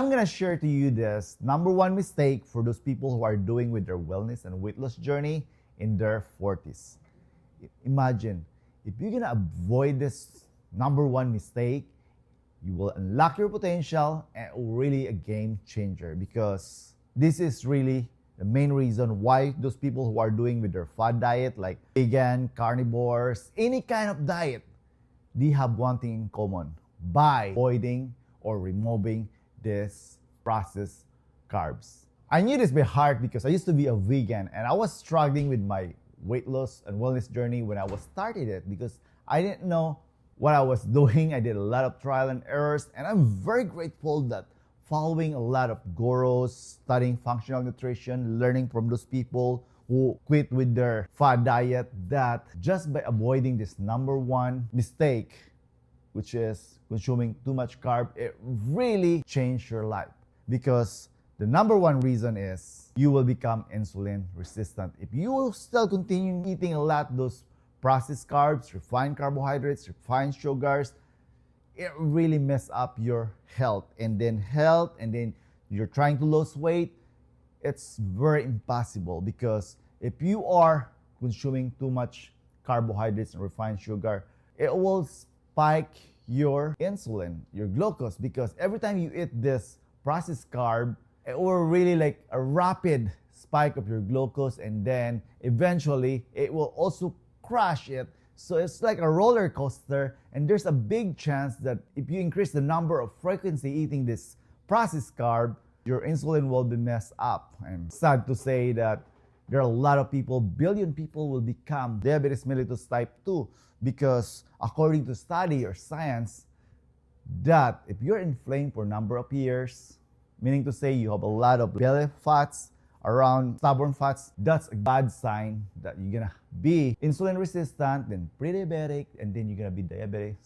I'm gonna share to you this number one mistake for those people who are doing with their wellness and weight loss journey in their 40s. Imagine, if you're gonna avoid this number one mistake, you will unlock your potential and really a game changer, because this is really the main reason why those people who are doing with their fad diet, like vegan, carnivores, any kind of diet, they have one thing in common: by avoiding or removing this processed carbs. I knew this by heart because I used to be a vegan and I was struggling with my weight loss and wellness journey when I was started it, because I didn't know what I was doing. I did a lot of trial and errors, and I'm very grateful that following a lot of gurus, studying functional nutrition, learning from those people who quit with their fad diet, that just by avoiding this number one mistake, which is consuming too much carb, it really changed your life. Because the number one reason is you will become insulin resistant. If you will still continue eating a lot of those processed carbs, refined carbohydrates, refined sugars, it really mess up your health. And then you're trying to lose weight, it's very impossible, because if you are consuming too much carbohydrates and refined sugar, it will spike your insulin, your glucose, because every time you eat this processed carb, it will really like a rapid spike of your glucose, and then eventually it will also crash it. So it's like a roller coaster, and there's a big chance that if you increase the number of frequency eating this processed carb, your insulin will be messed up. And sad to say that there are a lot of people, billion people, will become diabetes mellitus type 2, because according to study or science, that if you're inflamed for a number of years, meaning to say you have a lot of belly fats around stubborn fats, that's a bad sign that you're gonna be insulin resistant, then pre-diabetic, and then you're gonna be you're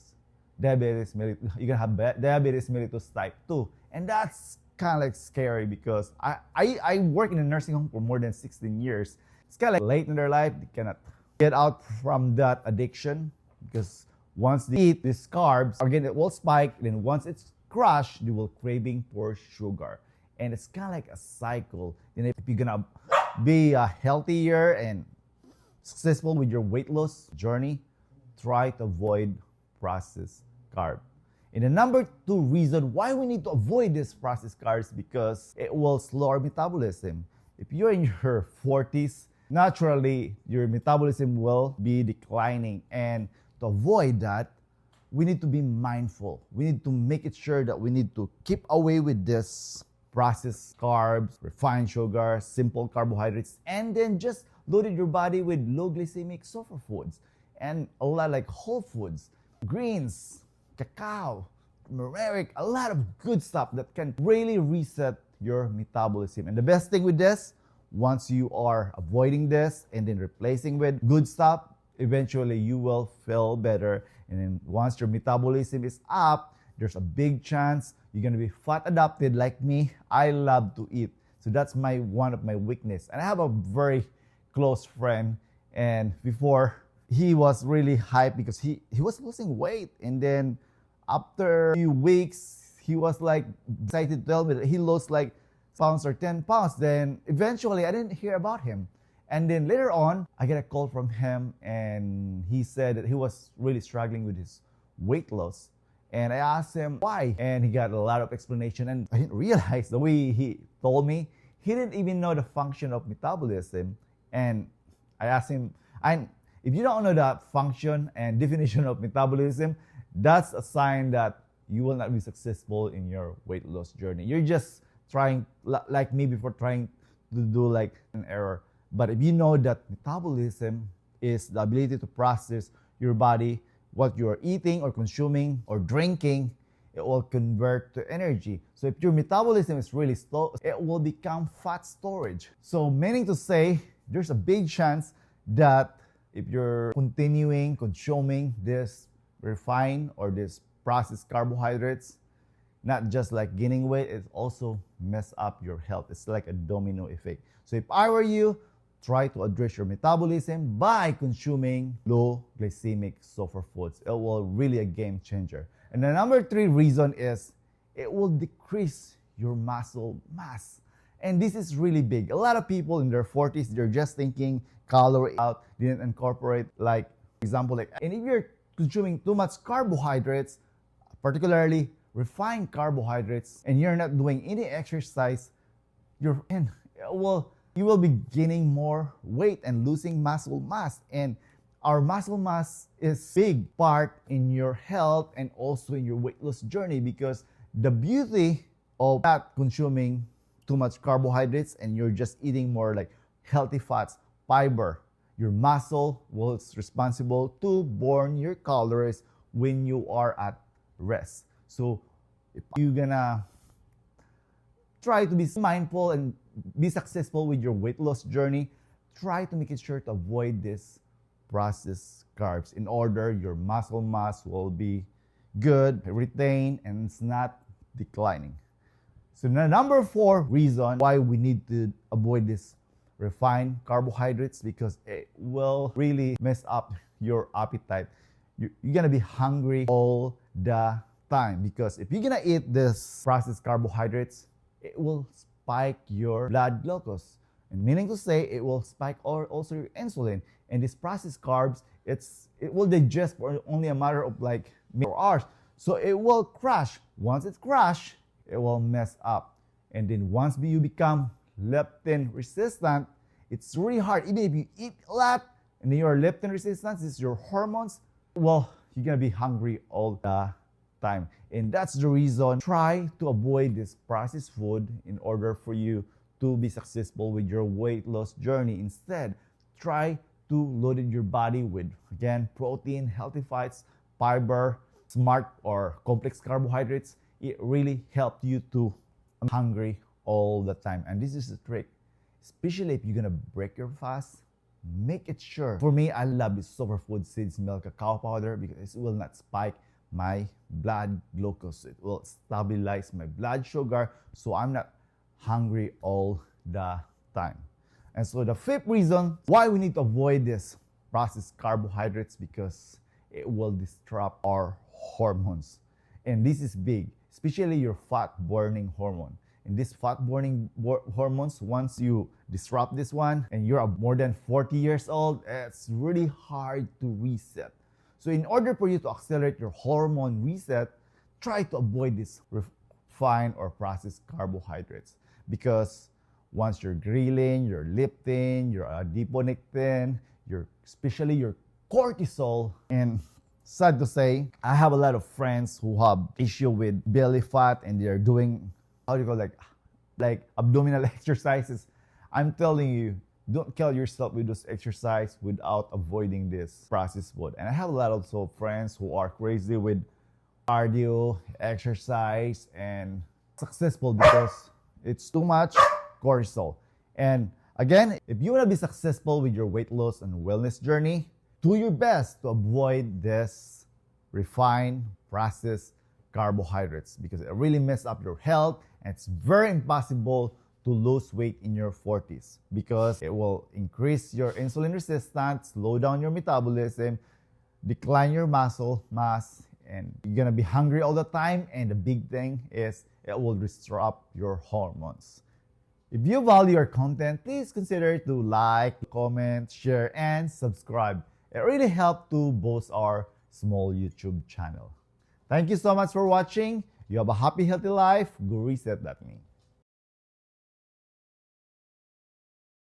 gonna have diabetes mellitus type 2. And that's kind of like scary, because I work in a nursing home for more than 16 years. It's kind of like late in their life, they cannot get out from that addiction, because once they eat these carbs, again, it will spike, then once it's crushed, they will craving for sugar. And it's kind of like a cycle. And if you're gonna be healthier and successful with your weight loss journey, try to avoid processed carb. And the number two reason why we need to avoid this processed carbs, because it will slow our metabolism. If you're in your 40s, naturally your metabolism will be declining, and to avoid that, we need to be mindful. We need to make it sure that we need to keep away with this processed carbs, refined sugar, simple carbohydrates, and then just loaded your body with low glycemic superfoods and a lot like whole foods, greens, cacao, turmeric, a lot of good stuff that can really reset your metabolism. And the best thing with this, once you are avoiding this and then replacing with good stuff, eventually you will feel better. And then once your metabolism is up, there's a big chance you're gonna be fat adapted like me. I love to eat. So that's one of my weakness. And I have a very close friend, and before, he was really hyped because he was losing weight. And then after a few weeks, he was like excited to tell me that he lost like pounds or 10 pounds. Then eventually I didn't hear about him. And then later on, I get a call from him, and he said that he was really struggling with his weight loss. And I asked him why, and he got a lot of explanation. And I didn't realize the way he told me, he didn't even know the function of metabolism. And I asked him, if you don't know the function and definition of metabolism, that's a sign that you will not be successful in your weight loss journey. You're just trying, like me before, trying to do like an error. But if you know that metabolism is the ability to process your body, what you're eating or consuming or drinking, it will convert to energy. So if your metabolism is really slow, it will become fat storage. So meaning to say, there's a big chance that if you're continuing consuming this refined or this processed carbohydrates, not just like gaining weight, it also mess up your health. It's like a domino effect. So if I were you, try to address your metabolism by consuming low glycemic superfoods. It will really a game changer. And the number three reason is it will decrease your muscle mass. And this is really big. A lot of people in their 40s, they're just thinking calorie out, didn't incorporate, like, for example, like, and if you're consuming too much carbohydrates, particularly refined carbohydrates, and you're not doing any exercise, you will be gaining more weight and losing muscle mass. And our muscle mass is big part in your health and also in your weight loss journey, because the beauty of not consuming too much carbohydrates and you're just eating more like healthy fats, fiber, your muscle was responsible to burn your calories when you are at rest. So if you're gonna try to be mindful and be successful with your weight loss journey, try to make it sure to avoid this processed carbs in order your muscle mass will be good, retained, and it's not declining. So the number 4 reason why we need to avoid this refined carbohydrates, because it will really mess up your appetite. You're gonna be hungry all the time, because if you're gonna eat this processed carbohydrates, it will spike your blood glucose, and meaning to say it will spike also your insulin. And these processed carbs, it will digest for only a matter of like 4 hours, so it will crash. Once it's crashed, it will mess up, and then once you become leptin resistant, it's really hard. Even if you eat a lot and then you're leptin resistant, this is your hormones, well, you're gonna be hungry all the time. And that's the reason, try to avoid this processed food in order for you to be successful with your weight loss journey. Instead, try to load your body with, again, protein, healthy fats, fiber, smart or complex carbohydrates. It really helps you to be hungry all the time. And this is the trick, especially if you're gonna break your fast. Make it sure. For me, I love this superfood seeds milk cacao powder because it will not spike my blood glucose. It will stabilize my blood sugar, so I'm not hungry all the time. And so the 5th reason why we need to avoid this processed carbohydrates, because it will disrupt our hormones. And this is big, especially your fat burning hormone. And this fat burning hormones, once you disrupt this one and you're more than 40 years old, it's really hard to reset. So in order for you to accelerate your hormone reset, try to avoid this refined or processed carbohydrates, because once you're ghrelin, your leptin, your adiponectin, especially your cortisol, and sad to say, I have a lot of friends who have issue with belly fat and they're doing, how do you call it, like abdominal exercises. I'm telling you, don't kill yourself with those exercise without avoiding this processed food. And I have a lot of friends who are crazy with cardio, exercise, and successful because it's too much cortisol. And again, if you want to be successful with your weight loss and wellness journey, do your best to avoid this refined, processed carbohydrates, because it really messes up your health, and it's very impossible to lose weight in your 40s because it will increase your insulin resistance, slow down your metabolism, decline your muscle mass, and you're gonna be hungry all the time. And the big thing is it will disrupt your hormones. If you value our content, please consider to like, comment, share, and subscribe. It really helps to boost our small YouTube channel. Thank you so much for watching. You have a happy, healthy life. Go reset that me.